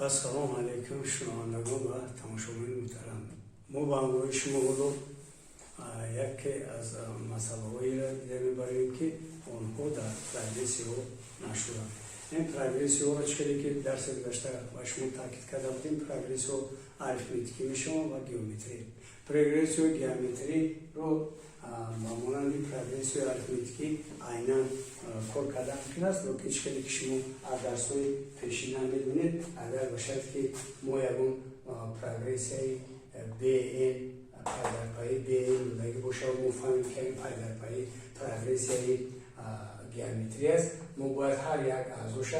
السلام علیکم شنوندگان و تماشاگران محترم. ما با همراهی شما یکی از مسائلی را دیده می‌بریم که آنها در پروگرسیو نشدند. این پروگرسیو را چیزی که درس گذشته با شما تاکید کرده بودیم پروگرسیو آریتمتیکی میشه و گیومتری. پروگرسیو گیومتری رو با مانند پروگرسیو آریتمتیکی عیناً کار کرده ممکن است، لیکن چیزی که شما از درس‌های پیشین می‌دونید اگر باشد که ما یکون پروگرسیو BN پای در پای BN دیگه باشه و مفهومی که این پای در پای پروگرسیو گیومتری است، ما باید هر یک اعضاش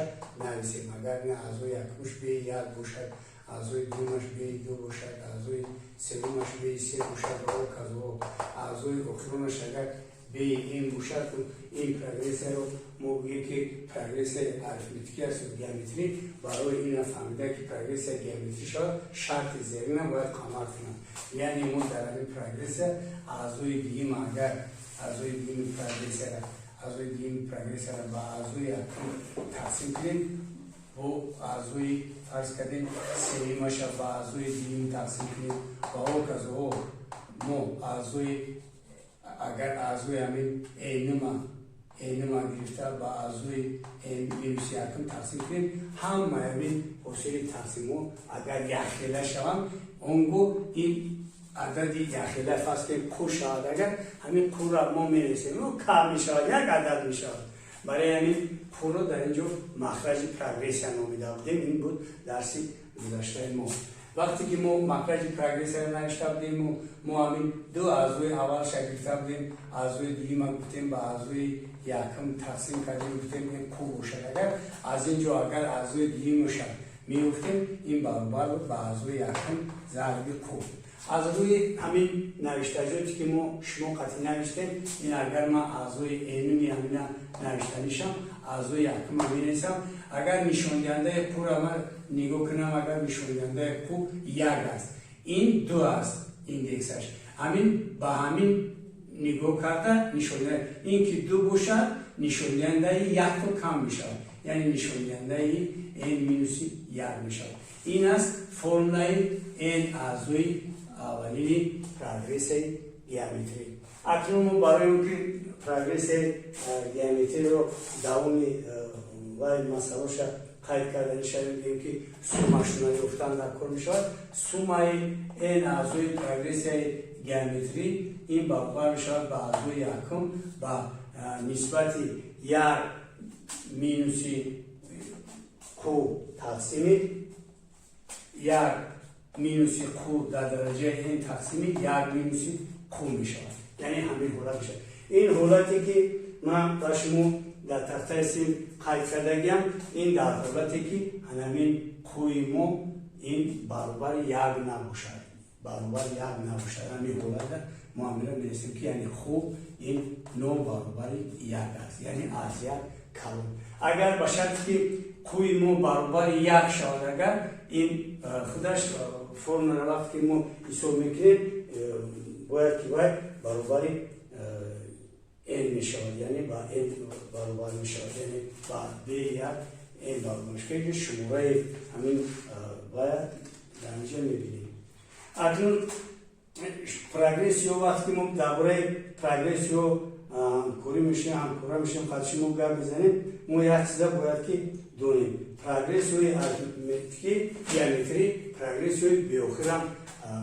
نویسیم. اگر نه اعضای یکمش B1 باشد، اعضای دومش B2 باشد، اعضای سومش B3 باشد و کذا اعضای آخرونش اگر BN باشد، این پروگرسیو رو ما بگیم که پروگرسیو آریتمتیکی است و گیومتری. برای این فهمیده که پروگرسیو گیومتری شرط زیرینه باید کامل کنند. یعنی ما در این پروگرسیو اعضای دیگه اگر اعضای دیگه پروگرسیو را با اعضای یکم تقسیم کنیم و اعضای فرض کردیم سومش را با اعضای دیگه تقسیم کنیم و او کذا ما اعضای اگر اعضای همین اینما گرفته با اعضای مینوس یکم تقسیم کنیم، همه همین حاصل تقسیم اگر یخیله شوند اونگو این عدد یخیله فرض کنیم کو شود، اگر همین کو را ما می‌نویسیم و کا میشود یک عدد میشود. برای همین کو را در اینجا مخرج پروگرسیو نامیده بودیم. این بود درس گذشته ما. وقتی که ما مخرج پروگرسیو نوشته بودیم ما همین دو اعضای اول گرفته بودیم، اعضای دیگه ما گفتیم با اعضای یکم تقسیم کردیم گفتیم این کو باشد. اگر از اینجا اگر اعضای دیگه میگفتیم این برابر بود با اعضای یکم ضرب کو. از روی همین نوشتجاتی که شما قطعی نوشتیم، این اگر من اعضای اینمی همین نوشتنیشم اعضای یکم می‌نویسم، اگر نشان دهنده کو را من نگاه کنم، اگر نشان دهنده کو یک است، این دو است ایندکسش، همین با همین نگاه کرده نشان دهنده این که دو باشد نشان دهنده یک رو کم میشود، یعنی نشان دهنده این مینوس یک میشود. این است فرمولای این اعضای اولی پروگرسیو گیومتری. اکنون ما برای اینکه پروگرسیو گیومتری رو دوام و مسائلش قید کردن شدیم که سومشون رو گفتن در کار میشود. سومای این اعضای پروگرسیو گیومتری این برابر میشود با اعضای یکم با نسبت یک مینوس کو تقسیم یک مینوس کو در درجه این تقسیم یک مینوس کو می شود، یعنی همین حالت می شود. این حالتی که من با شما در تخته سیم قید کرده گیم، این در حالتی که همین کوی ما این برابر یک نباشد، همین حالت ما همین می رسیم که یعنی خوب این نو برابر یک است، یعنی از یک کلان. اگر باشد که کوی ما برابر یک شود، اگر این خودش فرم را وقتی که ما حساب میکنیم باید برابر این میشود، یعنی با این برابر میشود، یعنی با B1 این برابر میشود که شماره همین باید در اینجا میبینیم. اکنون پروگرسیو وقتی ما درباره پروگرسیو همکاری میشیم خواهد شما گپ بزنیم، ما یک چیزا باید که دونیم. پروگرسیو آریتمتیکی گیومتری پروگرسیو بیاخر هم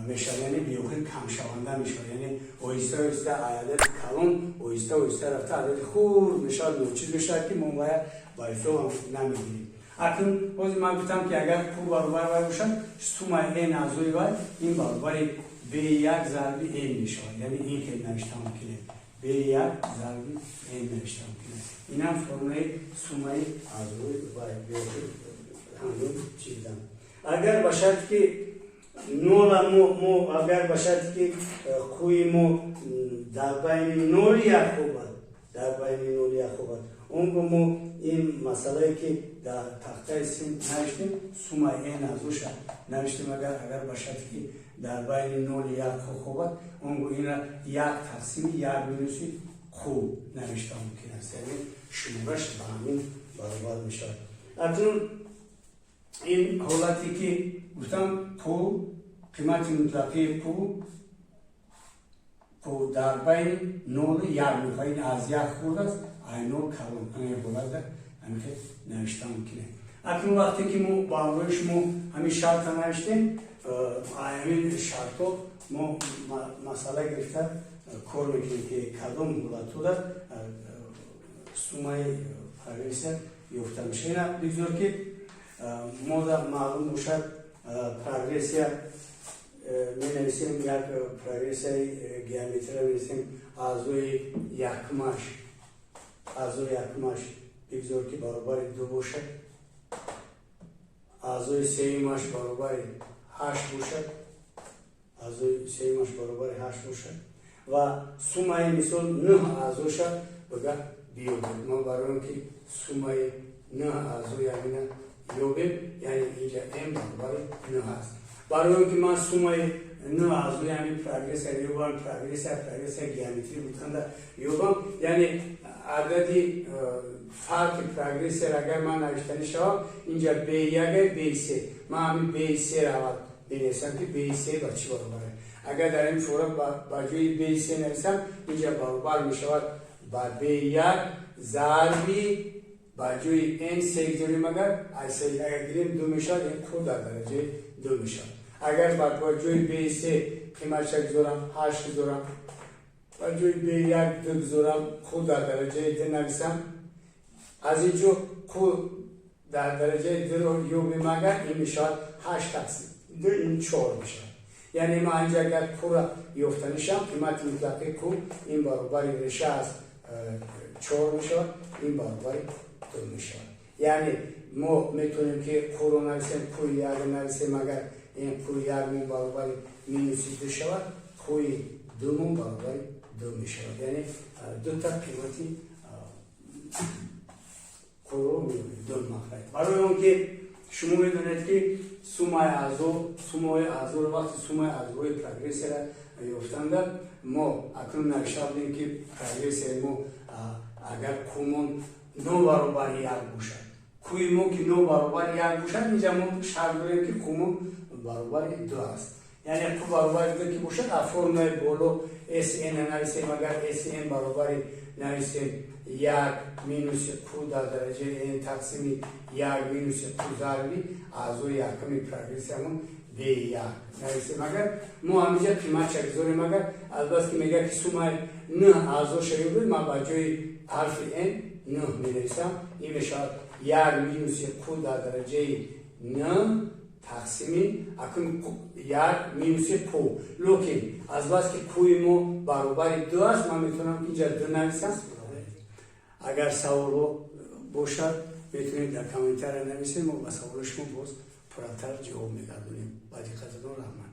میشه، یعنی بیاخر کم شونده میشه، یعنی آهسته عدد کلان آهسته رفته عدد خورد میشه، نوچیز میشه که ما باید با حساب نمیگیریم. اکنون باز من گفتم که اگر کو برابر باشد سوم این اعضای وای این برابر B1 ضرب این میشه، یعنی این که نوشتم کنیم B1 ضرب این نوشتم کنیم. این هم فرمولای سومه اعضای وای همون چیزم. اگر باشد که نول مو اگر باشد که کوی مو در بین نول یک خوبد، اون مو این مسئله که در تخته سیم نوشتیم سومه این ازوش نوشتیم. اگر باشد که در بین نول یک خوبد، اون این یک تقسیم یک مینوس خوب نوشته ممکن است، یعنی شمارش به همین برابر میشود. اکنون این حالتی که گفتم پو قیمت مطلقه پو در بین نول یک میخواین از یک خورد است اینو کلون این حالت همین که نوشتم کنه. اکنون وقتی که ما با روی شما همین شرط نوشتیم همین شرط رو ما مسئله گرفته کار میکنیم که کدام حالت در سومای پرویسر یافته میشه. اینا بگذار که ما معلوم باشد پرویسر می نویسیم یک پرویسر گیامتری می نویسیم ازوی یکمش بگذار که برابر 2 باشد، ازوی سومش برابر 8 باشد، ازوی سومش برابر 8 باشد و سومای مثال 9 ازوش بگه بیابیم. ما برای اینکه سومای 9 ازوی همینه بیابیم یعنی اینجا ام برابر 9 هست. برای اینکه من سومای 9 ازوی همین پروگرسر بیابم، پروگرسر گیامتری بودن بیابم یعنی عددی فرق پروگرسر اگر من نوشتنی شود اینجا B1 B3 من همین B3 رو بنویسم که B3 با چی برابره. اگر در این فورم با جوی B3 نویسم اینجا برابر می شود با B1 ضربی با جوی n سگذاریم اگر گیریم 2 می شود این خود در درجه 2 می شود. اگر با جوی B3 قیمتش گذارم 8 گذارم و جوی B1 2 گذارم خود در درجه 2 نویسم از اینجا خود در درجه 2 رو یوبیم اگر این می شود 8 تقسیم 2 این 4 می شود. یعنی ما اینجا اگر کو را یافتنیشم قیمت مطلقه کو این برابر رشه از 4 می شود این برابر 2 می شود. یعنی ما میتونیم که کو رو نویسیم کوی 1 نویسیم اگر این کوی 1 برابر مینوس 2 شود کوی 2 برابر 2 می شود. یعنی 2 تا قیمتی کو رو می‌بینید 2 مخرج. برای اون که شما میدونید که سومای ازو رو وقتی سومای ازوی پروگرسر یافتند ما اکنون نقشه بودیم که پروگرسر ما اگر کومون 9 برابر 1 باشد کوی ما که 9 برابر 1 باشد اینجا ما شرط داریم که کومون برابر 2 است. یعنی کو برابر 2 که باشد فرمول بالا SN نویسیم اگر SN برابر نویسیم 1 مینوس کو در درجه n تقسیم 1 مینوس کو ضربی ازو یکمی پروگرسرمون B1 نویسیم اگر ما همینجا قیمت چه گذاریم اگر البته که میگه که سومای 9 ازو شیوری ما با جای حرف n 9 می نویسم این میشه 1 مینوس کو در درجه 9 تقسیم اکنون 1 مینوس کو لیکن از بس که کوی ما برابر 2 است من میتونم اینجا 2 نویسم. اگر سوال باشد میتونید در کامنتر نویسید ما با سوال شما باز پراتر جواب میگردونیم. با دقتتون رحمت.